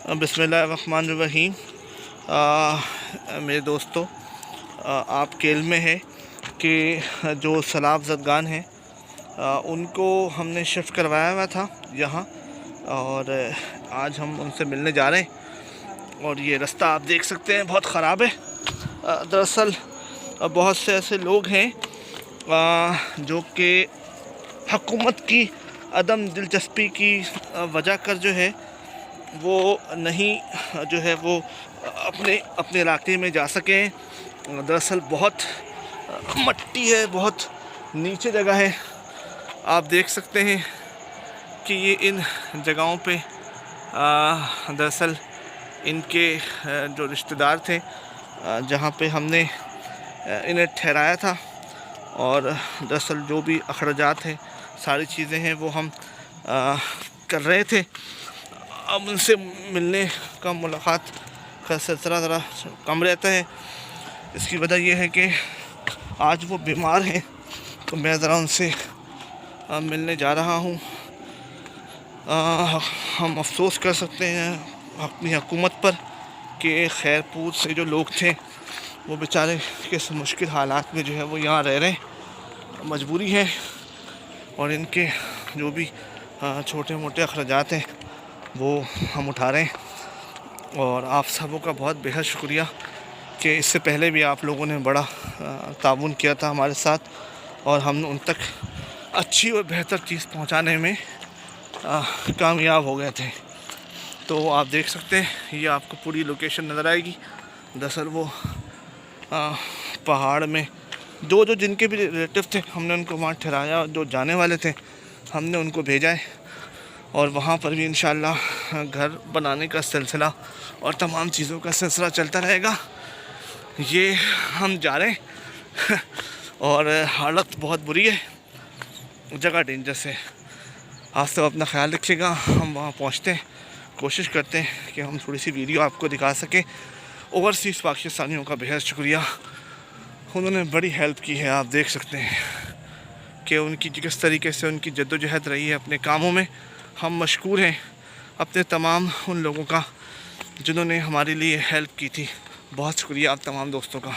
बिस्मिल्लाहिर्रहमानिर्रहीम। मेरे दोस्तों, आपके इल्म में है कि जो सैलाब ज़दगान हैं उनको हमने शिफ्ट करवाया हुआ था यहाँ, और आज हम उनसे मिलने जा रहे हैं। और ये रास्ता आप देख सकते हैं बहुत ख़राब है। दरअसल बहुत से ऐसे लोग हैं जो कि हुकूमत की अदम दिलचस्पी की वजह कर जो है वो नहीं जो है वो अपने इलाके में जा सकें। दरअसल बहुत मट्टी है, बहुत नीचे जगह है। आप देख सकते हैं कि ये इन जगहों पे दरअसल इनके जो रिश्तेदार थे जहाँ पे हमने इन्हें ठहराया था, और दरअसल जो भी अखराजात हैं, सारी चीज़ें हैं वो हम कर रहे थे। अब उनसे मिलने का, मुलाकात का सिलसिला ज़रा कम रहता है। इसकी वजह यह है कि आज वो बीमार हैं, तो मैं ज़रा उनसे मिलने जा रहा हूँ। हम अफसोस कर सकते हैं अपनी हुकूमत पर कि खैरपुर से जो लोग थे वो बेचारे किस मुश्किल हालात में जो है वो यहाँ रह रहे हैं, मजबूरी है। और इनके जो भी छोटे मोटे अखराजात हैं वो हम उठा रहे हैं। और आप सबों का बहुत बेहद शुक्रिया कि इससे पहले भी आप लोगों ने बड़ा ताउन किया था हमारे साथ, और हम उन तक अच्छी और बेहतर चीज़ पहुंचाने में कामयाब हो गए थे। तो आप देख सकते हैं, ये आपको पूरी लोकेशन नज़र आएगी। दरअसल वो पहाड़ में जो जिनके भी रिलेटिव थे हमने उनको वहाँ ठहराया, जो जाने वाले थे हमने उनको भेजा है। और वहाँ पर भी इंशाअल्लाह घर बनाने का सिलसिला और तमाम चीज़ों का सिलसिला चलता रहेगा। ये हम जा रहे हैं और हालत बहुत बुरी है, जगह डेंजरस है। आप सब अपना ख्याल रखिएगा। हम वहाँ पहुँचते हैं, कोशिश करते हैं कि हम थोड़ी सी वीडियो आपको दिखा सकें। ओवरसीज़ पाकिस्तानियों का बेहद शुक्रिया, उन्होंने बड़ी हेल्प की है। आप देख सकते हैं कि उनकी किस तरीके से उनकी जद्दोजहद रही है अपने कामों में। हम मशकूर हैं अपने तमाम उन लोगों का जिन्होंने हमारे लिए हेल्प की थी। बहुत शुक्रिया आप तमाम दोस्तों का।